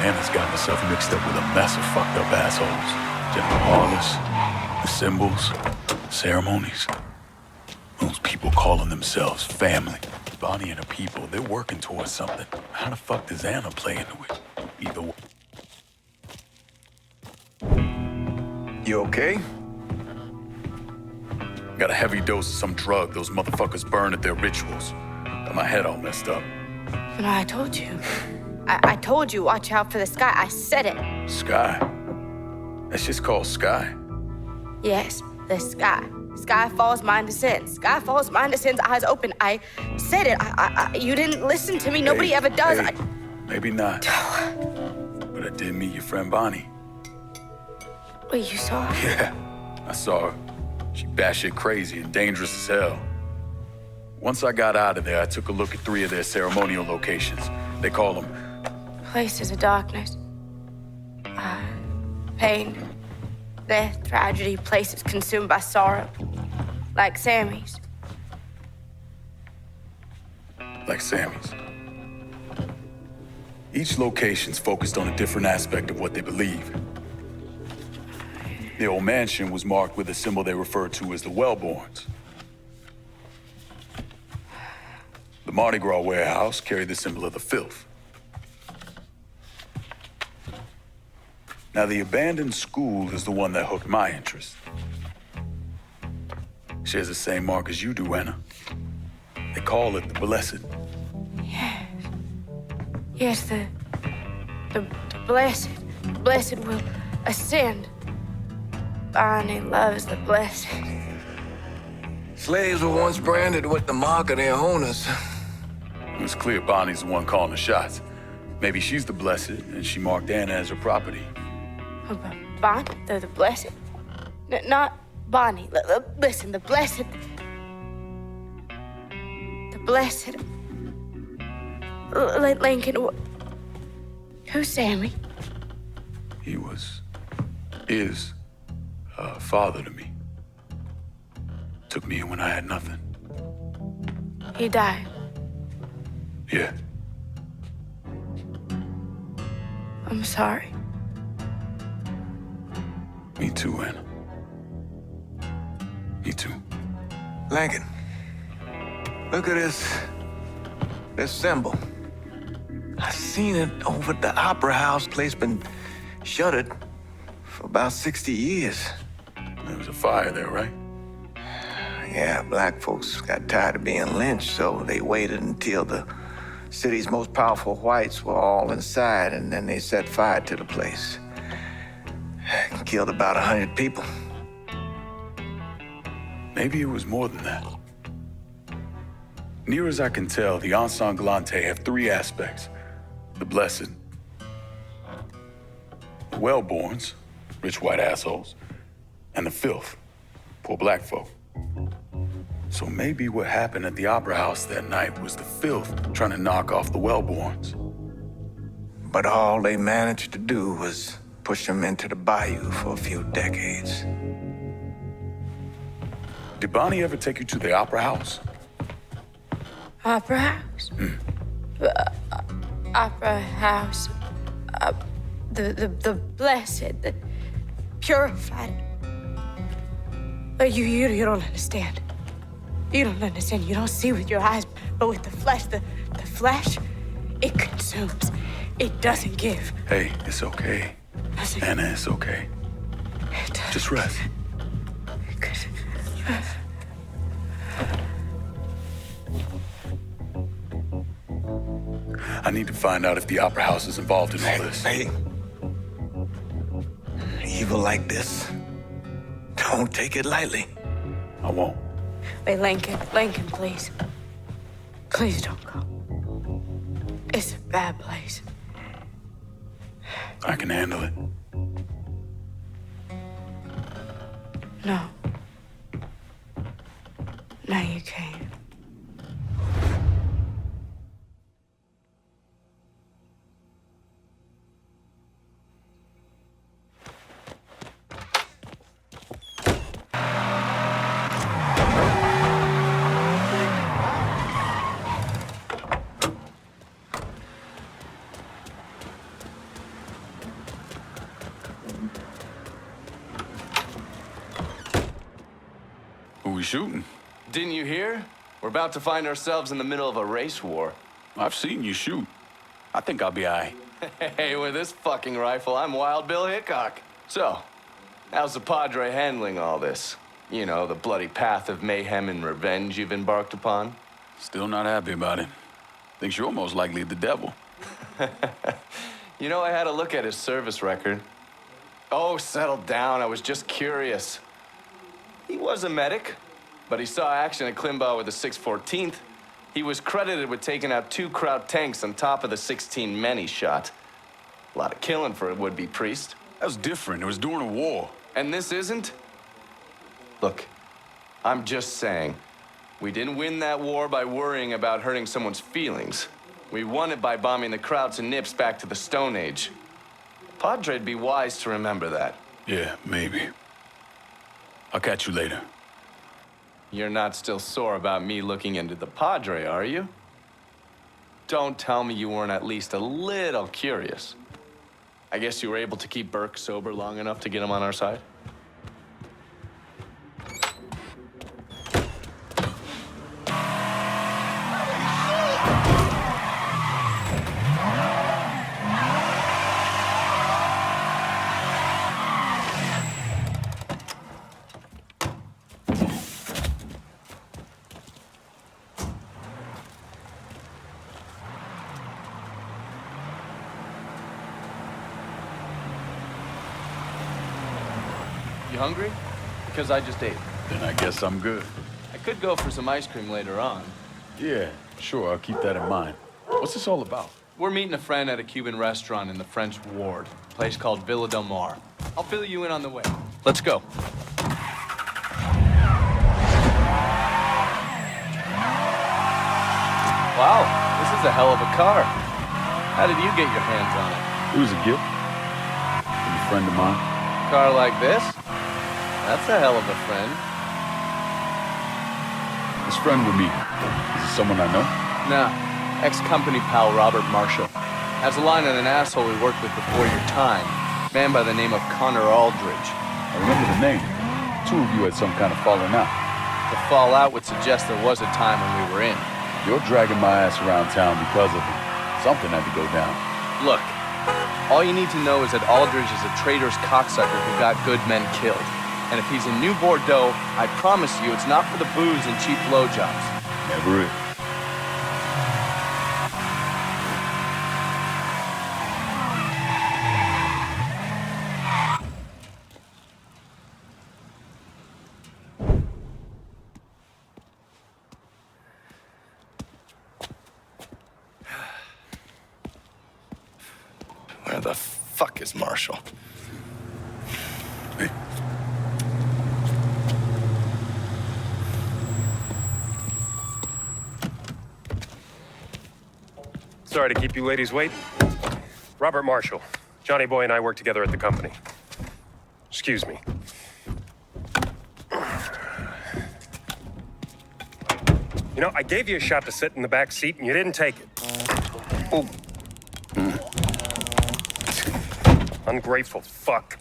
Anna's gotten herself mixed up with a mess of fucked up assholes. General Harless, the symbols, ceremonies. Those people calling themselves family. Bonnie and her people, they're working towards something. How the fuck does Anna play into it? Either way. You okay? Got a heavy dose of some drug those motherfuckers burn at their rituals. Got my head all messed up. But I told you. I told you, watch out for the sky. I said it. Sky? That's just called sky. Yes, the sky. Sky falls, mind descends. Sky falls, mind descends, eyes open. I said it. You didn't listen to me. Nobody ever does. Hey, maybe not. But I did meet your friend Bonnie. Wait, you saw her? Yeah, I saw her. She batshit crazy and dangerous as hell. Once I got out of there, I took a look at 3 of their ceremonial locations. They call them... Places of darkness. Pain. Death, tragedy, places consumed by sorrow. Like Sammy's. Like Sammy's. Each location's focused on a different aspect of what they believe. The old mansion was marked with a symbol they referred to as the Wellborns. The Mardi Gras warehouse carried the symbol of the filth. Now, the abandoned school is the one that hooked my interest. Shares the same mark as you do, Anna. They call it the Blessed. Yes. Yes, the blessed. The blessed will ascend. Bonnie loves the blessed. Slaves were once branded with the mark of their owners. It was clear Bonnie's the one calling the shots. Maybe she's the Blessed, and she marked Anna as her property. Bonnie, the blessed? Not Bonnie. Listen, the blessed. The blessed. Lincoln. Who's Sammy? He is a father to me. Took me in when I had nothing. He died. Yeah. I'm sorry. Me too, Anna. Me too. Lincoln, look at this symbol. I seen it over at the Opera House. Place been shuttered for about 60 years. There was a fire there, right? Yeah, black folks got tired of being lynched, so they waited until the city's most powerful whites were all inside, and then they set fire to the place. Killed about 100 people. Maybe it was more than that. Near as I can tell, the Ensanglante have 3 aspects. The Blessed, the Wellborns, rich white assholes, and the filth, poor black folk. So maybe what happened at the Opera House that night was the filth trying to knock off the Wellborns. But all they managed to do was push them into the bayou for a few decades. Did Bonnie ever take you to the Opera House? Opera House? Opera House. The blessed, the purified. You don't understand. You don't understand. You don't see with your eyes, but with the flesh, the flesh, it consumes. It doesn't give. Hey, it's okay. Anna, it's okay. Just rest. I need to find out if the Opera House is involved in all this. Hey, evil like this, don't take it lightly. I won't. Wait, Lincoln, please. Please don't go. It's a bad place. I can handle it. No. No, you can't. shooting? Didn't you hear? We're about to find ourselves in the middle of a race war. I've seen you shoot. I think I'll be all right. Hey, with this fucking rifle, I'm Wild Bill Hickok. So, how's the Padre handling all this? You know, the bloody path of mayhem and revenge you've embarked upon? Still not happy about it. Thinks you're most likely the devil. You know, I had a look at his service record. Oh, settle down. I was just curious. He was a medic, but he saw action at Klimbaugh with the 614th. He was credited with taking out 2 Kraut tanks on top of the 16 men he shot. A lot of killing for a would-be priest. That was different. It was during a war. And this isn't? Look, I'm just saying, we didn't win that war by worrying about hurting someone's feelings. We won it by bombing the Krauts and Nips back to the Stone Age. Padre'd be wise to remember that. Yeah, maybe. I'll catch you later. You're not still sore about me looking into the Padre, are you? Don't tell me you weren't at least a little curious. I guess you were able to keep Burke sober long enough to get him on our side? You hungry? Because I just ate. Then I guess I'm good. I could go for some ice cream later on. Yeah, sure, I'll keep that in mind. What's this all about? We're meeting a friend at a Cuban restaurant in the French Ward, a place called Villa Del Mar. I'll fill you in on the way. Let's go. Wow, this is a hell of a car. How did you get your hands on it? It was a gift from a friend of mine. Car like this? That's a hell of a friend. This friend with me, is it someone I know? Nah, ex-company pal Robert Marshall. Has a line on an asshole we worked with before your time. Man by the name of Connor Aldridge. I remember the name. 2 of you had some kind of falling out. The fallout would suggest there was a time when we were in. You're dragging my ass around town because of him. Something had to go down. Look, all you need to know is that Aldridge is a traitor's cocksucker who got good men killed. And if he's in New Bordeaux, I promise you it's not for the booze and cheap blowjobs. Never is. Where the fuck is Marshall? Hey. Sorry to keep you ladies waiting. Robert Marshall. Johnny Boy and I work together at the company. Excuse me. You know, I gave you a shot to sit in the back seat and you didn't take it. Oh. Ungrateful fuck.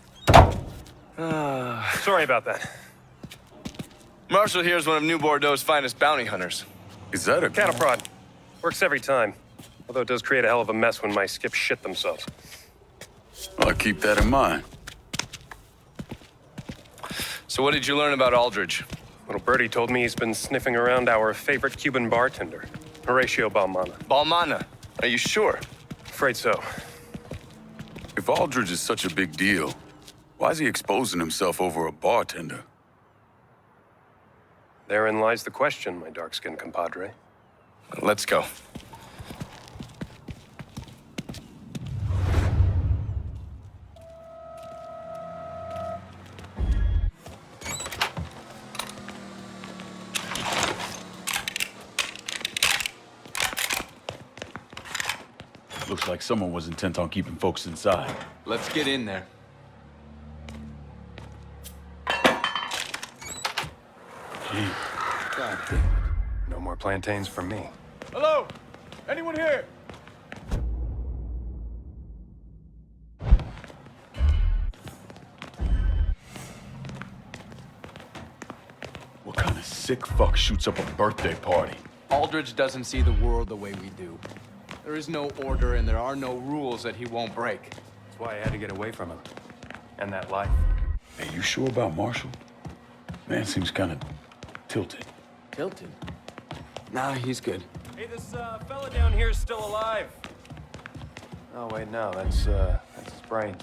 Sorry about that. Marshall here is one of New Bordeaux's finest bounty hunters. Is that a... Cattle prod. Works every time. Although it does create a hell of a mess when my skips shit themselves. I'll keep that in mind. So what did you learn about Aldridge? Little birdie told me he's been sniffing around our favorite Cuban bartender, Horatio Balmana. Balmana, are you sure? Afraid so. If Aldridge is such a big deal, why is he exposing himself over a bartender? Therein lies the question, my dark-skinned compadre. Let's go. Looks like someone was intent on keeping folks inside. Let's get in there. Gee. God damn it. No more plantains for me. Hello? Anyone here? What kind of sick fuck shoots up a birthday party. Aldridge doesn't see the world the way we do. There is no order and there are no rules that he won't break. That's why I had to get away from him. And that life. Hey, you sure about Marshall? Man seems kind of tilted. Tilted? Nah, he's good. Hey, this fella down here is still alive. Oh, wait, no, that's his brains.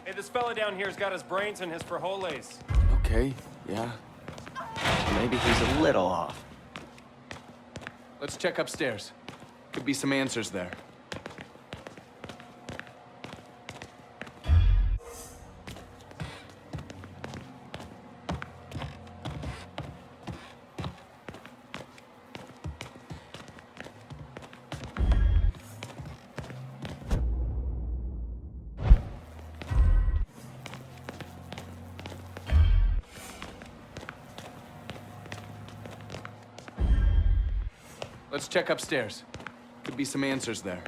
Hey, this fella down here's got his brains and his frijoles. Okay, yeah. Maybe he's a little off. Let's check upstairs. Could be some answers there. Let's check upstairs. Could be some answers there.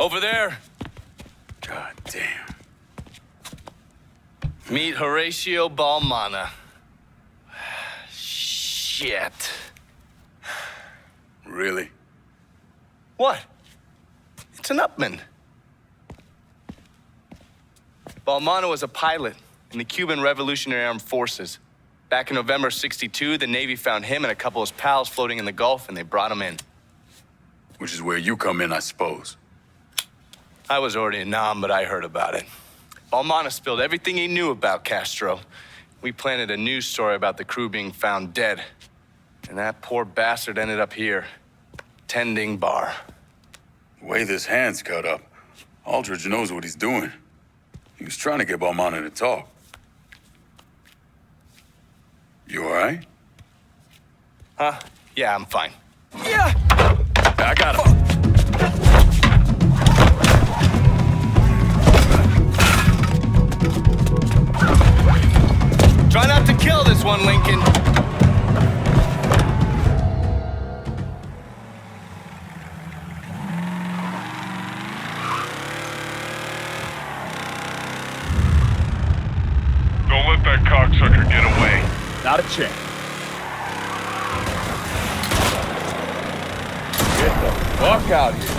Over there, God damn. meet Horatio Balmana. Shit. Really? What? It's an Upman. Balmana was a pilot in the Cuban Revolutionary Armed Forces. Back in November '62, the Navy found him and a couple of his pals floating in the Gulf, and they brought him in. Which is where you come in, I suppose. I was already a nom, but I heard about it. Balmana spilled everything he knew about Castro. We planted a news story about the crew being found dead. And that poor bastard ended up here, tending bar. The way this hand's cut up, Aldridge knows what he's doing. He was trying to get Balmana to talk. You all right? Huh? Yeah, I'm fine. Yeah! I got him. Try not to kill this one, Lincoln. Don't let that cocksucker get away. Not a chance. Get the fuck out here.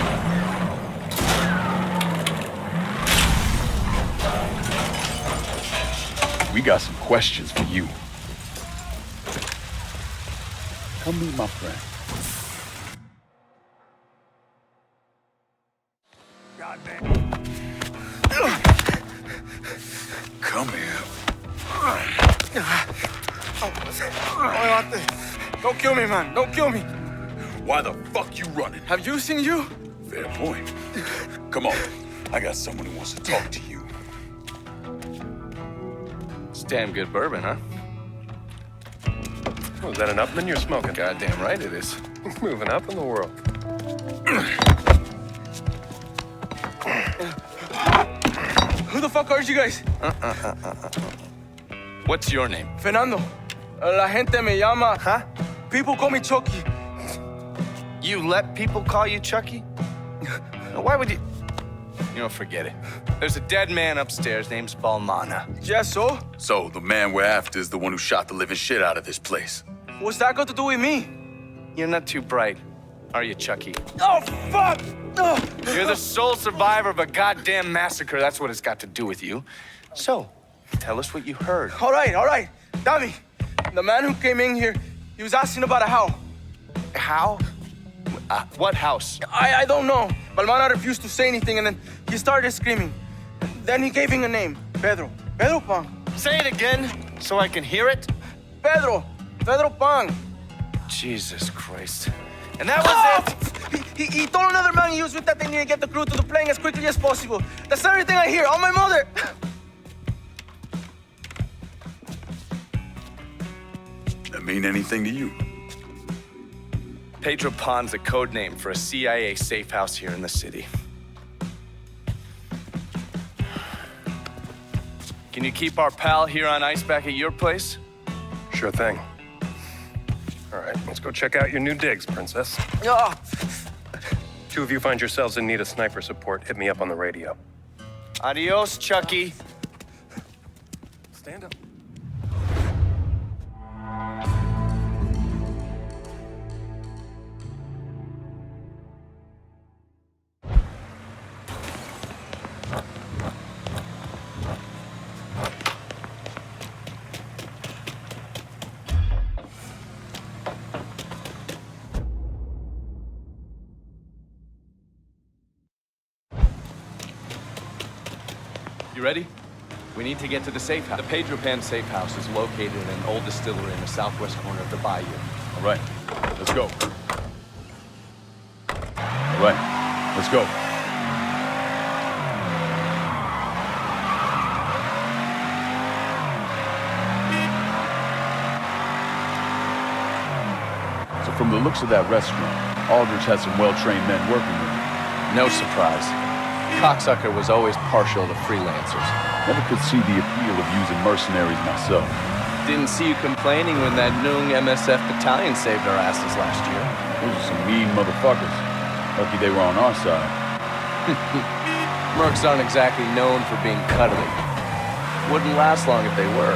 We got some questions for you. Come meet my friend. Goddamn. Come here. Don't kill me, man. Don't kill me. Why the fuck you running? Have you seen you? Fair point. Come on. I got someone who wants to talk to you. It's damn good bourbon, huh? Oh, is that an Upman you're smoking? Goddamn right it is. Moving up in the world. Who the fuck are you guys? What's your name? Fernando. La gente me llama. Huh? People call me Chucky. You let people call you Chucky? Why would you? You know, forget it. There's a dead man upstairs, name's Balmana. Yes, so? So, the man we're after is the one who shot the living shit out of this place. What's that got to do with me? You're not too bright, are you, Chucky? Oh, fuck! Oh. You're the sole survivor of a goddamn massacre. That's what it's got to do with you. So, tell us what you heard. All right. Dami, the man who came in here, he was asking about a how. How? What house? I don't know. Balmana refused to say anything, and then he started screaming. Then he gave him a name, Pedro. Pedro Pang. Say it again, so I can hear it. Pedro Pang. Jesus Christ. And that was it? He told another man he was with that they need to get the crew to the plane as quickly as possible. That's everything I hear. On my mother. mean anything to you? Pedro Pon's a code name for a CIA safe house here in the city. Can you keep our pal here on ice back at your place? Sure thing. All right, let's go check out your new digs, Princess. Ah! Two of you find yourselves in need of sniper support, hit me up on the radio. Adios, Chucky. Stand up. You ready? We need to get to the safe house. The Pedro Pan safe house is located in an old distillery in the southwest corner of the bayou. All right, let's go. All right, let's go. So from the looks of that restaurant, Aldridge had some well-trained men working with him. No surprise. Cocksucker was always partial to freelancers. Never could see the appeal of using mercenaries myself. Didn't see you complaining when that Noong MSF battalion saved our asses last year. Those are some mean motherfuckers. Lucky they were on our side. Mercs aren't exactly known for being cuddly. Wouldn't last long if they were.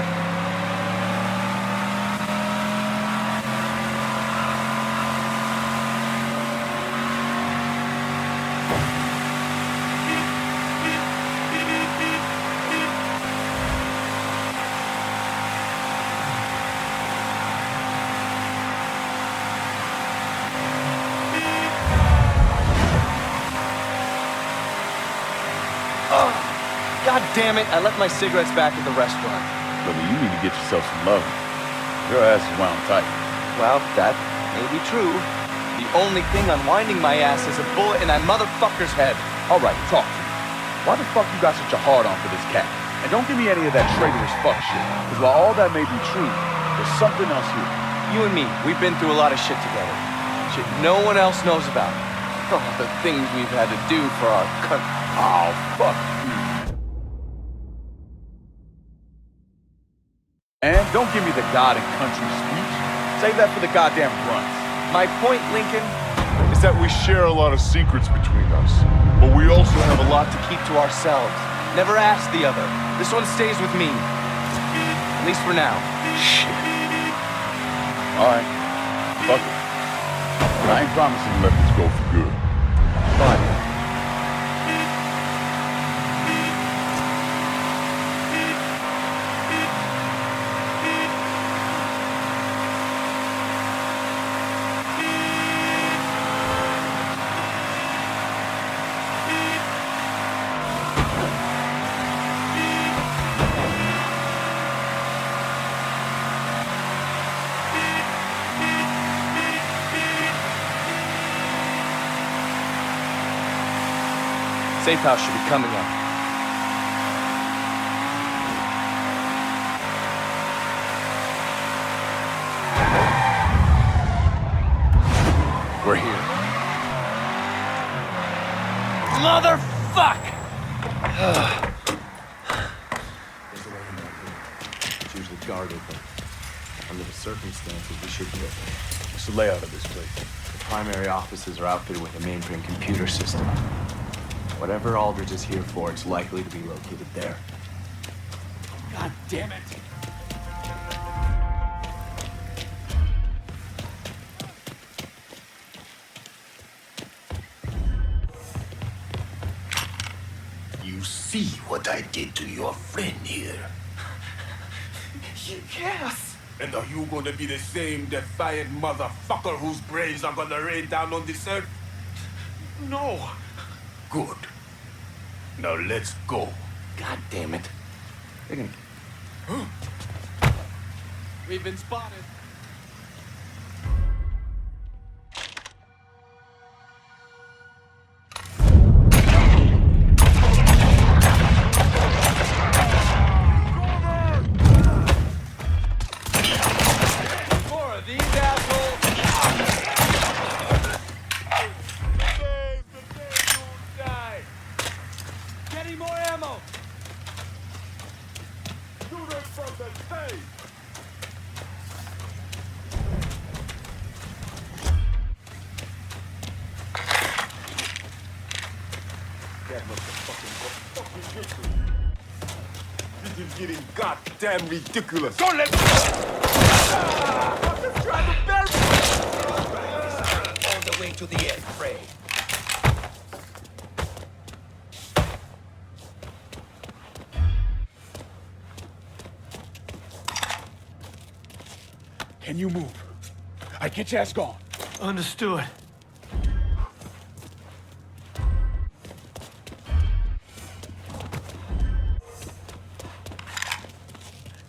God damn it, I left my cigarettes back at the restaurant. Brother, you need to get yourself some love. Your ass is wound tight. Well, that may be true. The only thing unwinding my ass is a bullet in that motherfucker's head. All right, talk to me. Why the fuck you got such a hard-on for this cat? And don't give me any of that traitorous fuck shit. Because while all that may be true, there's something else here. You and me, we've been through a lot of shit together. Shit no one else knows about. Oh, the things we've had to do for our country. Oh, fuck you. And don't give me the God and country speech. Save that for the goddamn grunts. My point, Lincoln, Is that we share a lot of secrets between us, but we also have a lot to keep to ourselves. Never ask the other. This one stays with me. At least for now. Shit. All right. Fuck it. But I ain't promising to let this go for good. But safe house should be coming up. We're here. Motherfuck! It's usually guarded, but under the circumstances, we should be okay. What's the layout of this place? The primary offices are outfitted with a mainframe computer system. Whatever Aldridge is here for, it's likely to be located there. God damn it. You see what I did to your friend here? Yes! And are you gonna be the same defiant motherfucker whose brains are gonna rain down on this earth? No! Good. Now let's go. God damn it. They're gonna... We've been spotted. is getting goddamn ridiculous. Don't let me... I'm just trying to bury... All the way to the end, Frey. Can you move? I get your ass gone. Understood.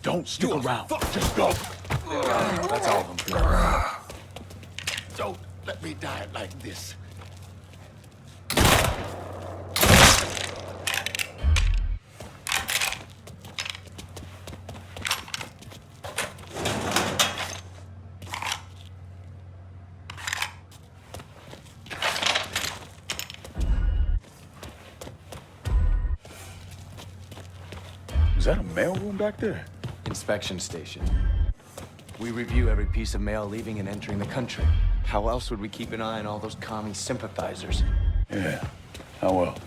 Don't stick around. Just go. That's all of them. Don't let me die like this. Is that a mailroom back there? Inspection station. We review every piece of mail leaving and entering the country. How else would we keep an eye on all those commie sympathizers? Yeah. How else?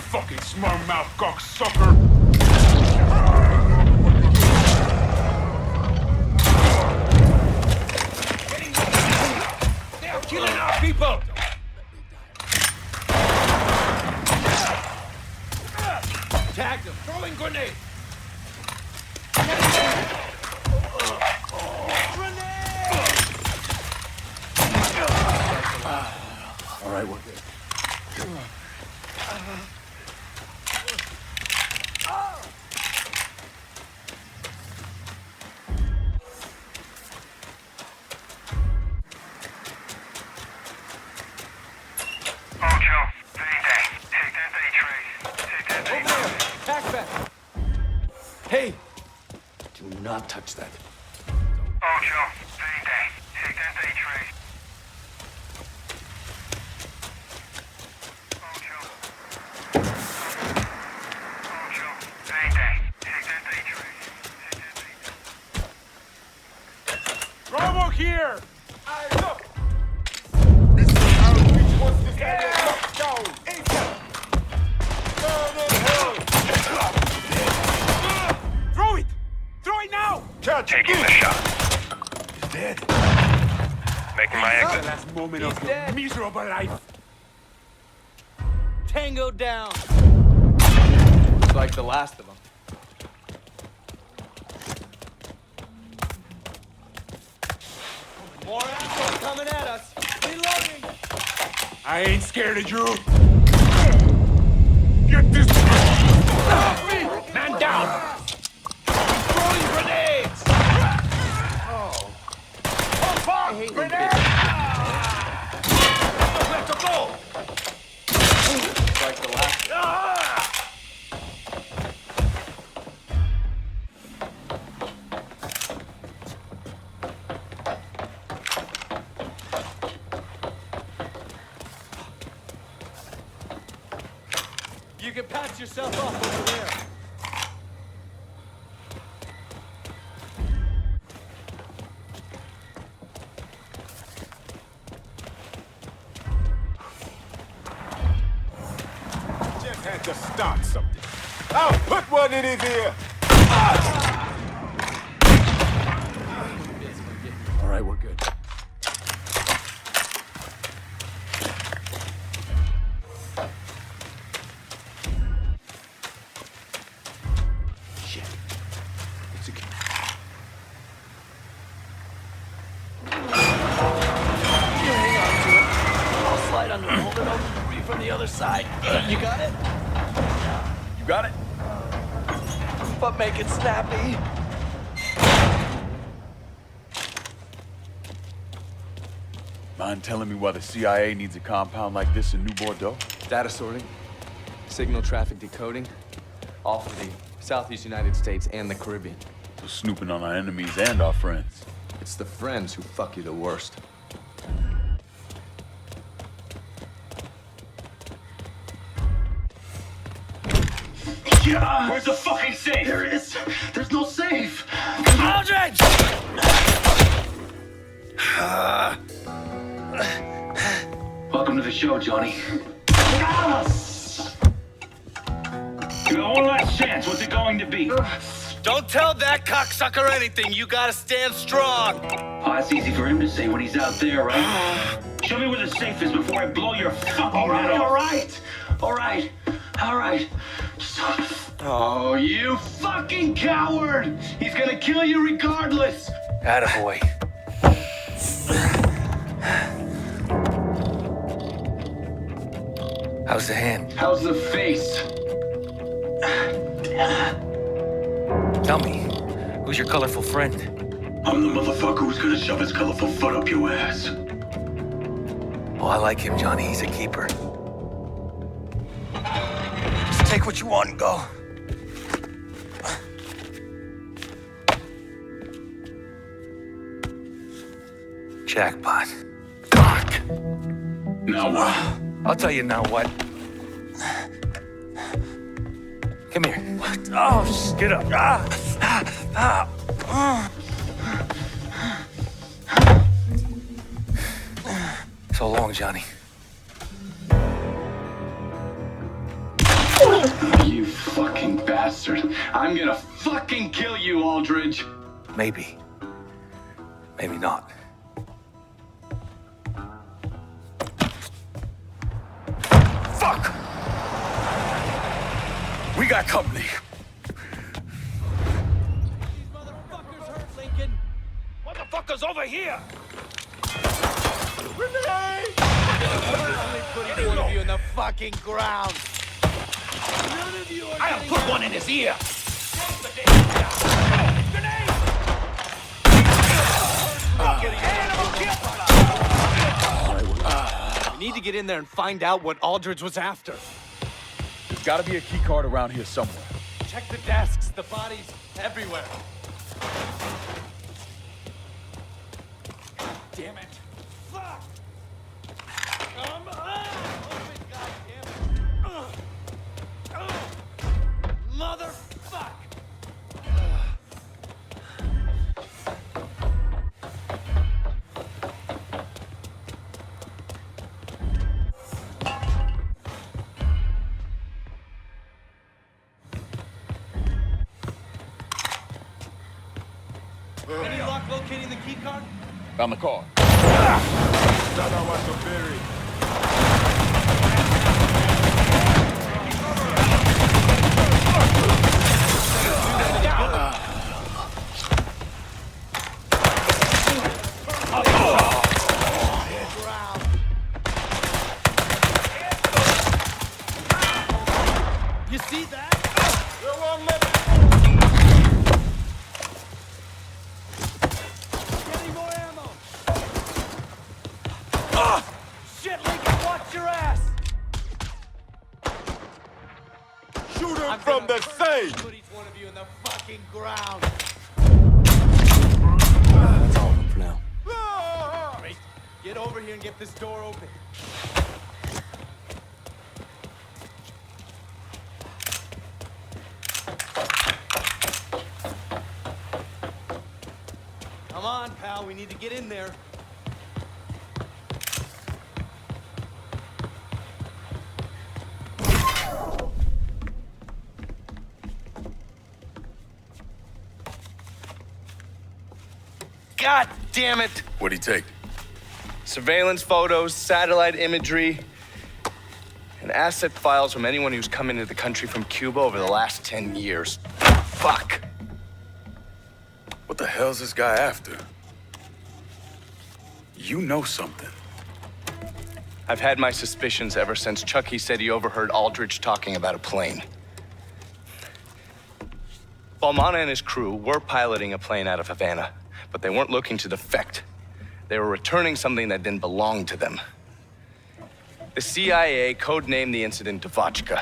Fucking smart mouth cocksucker! They are killing our people! Tagged them! Throwing grenade! All right, we're good. Hey! Do not touch that. Ocho, payday. Take that day trace. Ocho, payday. Take that day trace. Bravo here! Eyes up! This is Aldridge wants this area locked down. Burn in hell! Throw it! Throw it now! Taking the shot. He's dead. Making my The exit. last moment of your miserable life. Tango down! It's like the last of them. More assholes coming at us! Reloading! I ain't scared of you. Get this off me! Man down! Throwing grenades! Grenade! Where to go? It's like the last. You can patch yourself up over there. Just had to start something. I'll put one in his ear. All right, we're good. Shit. It's a... I'll slide under and hold it open for you from the other side. You got it? You got it? But make it snappy. Mind telling me why the CIA needs a compound like this in New Bordeaux? Data sorting, signal traffic decoding, all for the Southeast United States and the Caribbean. So snooping on our enemies and our friends. It's the friends who fuck you the worst. Yeah, where's the fucking safe? There is. There's no safe. Aldridge! Welcome to the show, Johnny. You got one last chance. What's it going to be? Don't tell that cocksucker anything. You gotta stand strong. Oh, that's easy for him to say when he's out there, right? Show me where the safe is before I blow your fucking head off. All right. Oh, you fucking coward! He's gonna kill you regardless. Attaboy. How's the hand? How's the face? Tell me, who's your colorful friend? I'm the motherfucker who's gonna shove his colorful foot up your ass. Oh, I like him, Johnny. He's a keeper. Just take what you want and go. Jackpot. Fuck. Now what? I'll tell you now what. Come here. What? Oh, get up. So long, Johnny. You fucking bastard. I'm gonna fucking kill you, Aldridge. Maybe. Maybe not. Fuck! We got company. These motherfuckers hurt, Lincoln. Motherfuckers over here! Grenade! Putting one of you in the fucking ground. None of you are I'll put one in his ear. Grenade! We need to get in there and find out what Aldridge was after. There's gotta be a key card around here somewhere. Check the desks, the bodies, everywhere. God damn it. Fuck! Open, goddammit. Motherfuck! Any luck locating the key card? Found the car. You see that? Getting more ammo. Shit, Lincoln, watch your ass. Shoot him from the safe! Put each one of you in the fucking ground. That's all of them for now. Great. Get over here and get this door open. Come on, pal. We need to get in there. God damn it! What'd he take? Surveillance photos, satellite imagery, and asset files from anyone who's come into the country from Cuba over the last 10 years. Fuck! What the hell's this guy after? You know something. I've had my suspicions ever since Chucky said he overheard Aldridge talking about a plane. Balmana and his crew were piloting a plane out of Havana, but they weren't looking to defect. They were returning something that didn't belong to them. The CIA codenamed the incident Devachka,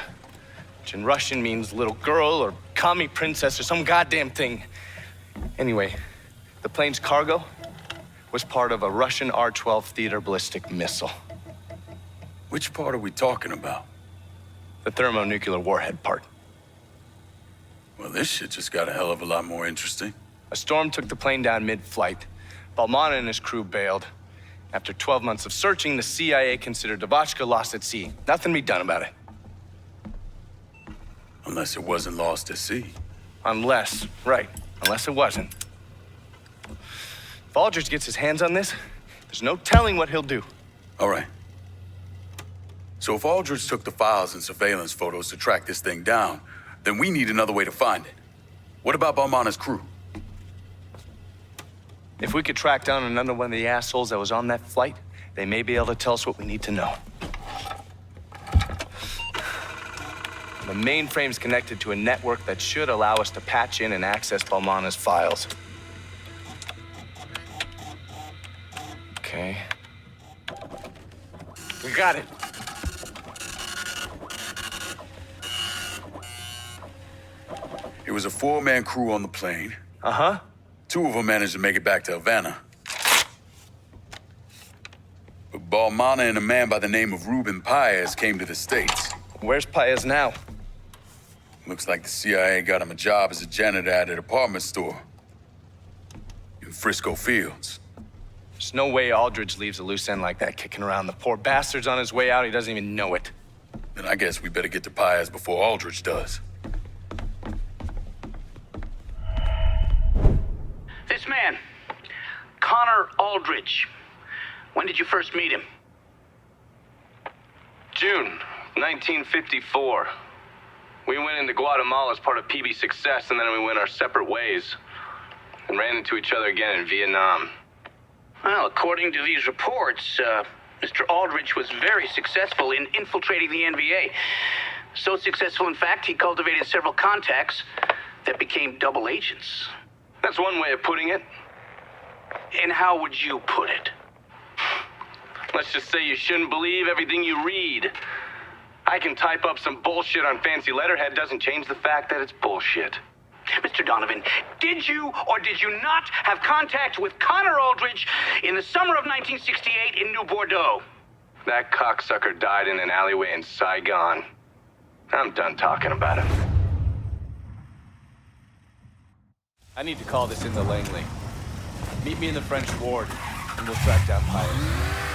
which in Russian means little girl or commie princess or some goddamn thing. Anyway, the plane's cargo was part of a Russian R-12 theater ballistic missile. Which part are we talking about? The thermonuclear warhead part. Well, this shit just got a hell of a lot more interesting. A storm took the plane down mid-flight. Balmana and his crew bailed. After 12 months of searching, the CIA considered Devachka lost at sea. Nothing to be done about it. Unless it wasn't lost at sea. Unless, right, unless it wasn't. If Aldridge gets his hands on this, there's no telling what he'll do. All right. So if Aldridge took the files and surveillance photos to track this thing down, then we need another way to find it. What about Balmana's crew? If we could track down another one of the assholes that was on that flight, they may be able to tell us what we need to know. The mainframe's connected to a network that should allow us to patch in and access Balmana's files. Okay. We got it. It was a 4-man crew on the plane. Uh-huh. 2 of them managed to make it back to Havana. But Balmana and a man by the name of Ruben Paez came to the States. Where's Paez now? Looks like the CIA got him a job as a janitor at a department store in Frisco Fields. There's no way Aldridge leaves a loose end like that kicking around. The poor bastard's on his way out, he doesn't even know it. Then I guess we better get to Paez before Aldridge does. This man, Connor Aldridge. When did you first meet him? June 1954. We went into Guatemala as part of PB Success, and then we went our separate ways. And ran into each other again in Vietnam. Well, according to these reports, Mr. Aldridge was very successful in infiltrating the NVA. So successful, in fact, he cultivated several contacts that became double agents. That's one way of putting it. And how would you put it? Let's just say you shouldn't believe everything you read. I can type up some bullshit on fancy letterhead, doesn't change the fact that it's bullshit. Mr. Donovan, did you or did you not have contact with Connor Aldridge in the summer of 1968 in New Bordeaux? That cocksucker died in an alleyway in Saigon. I'm done talking about him. I need to call this in to Langley. Meet me in the French ward, and we'll track down Paez.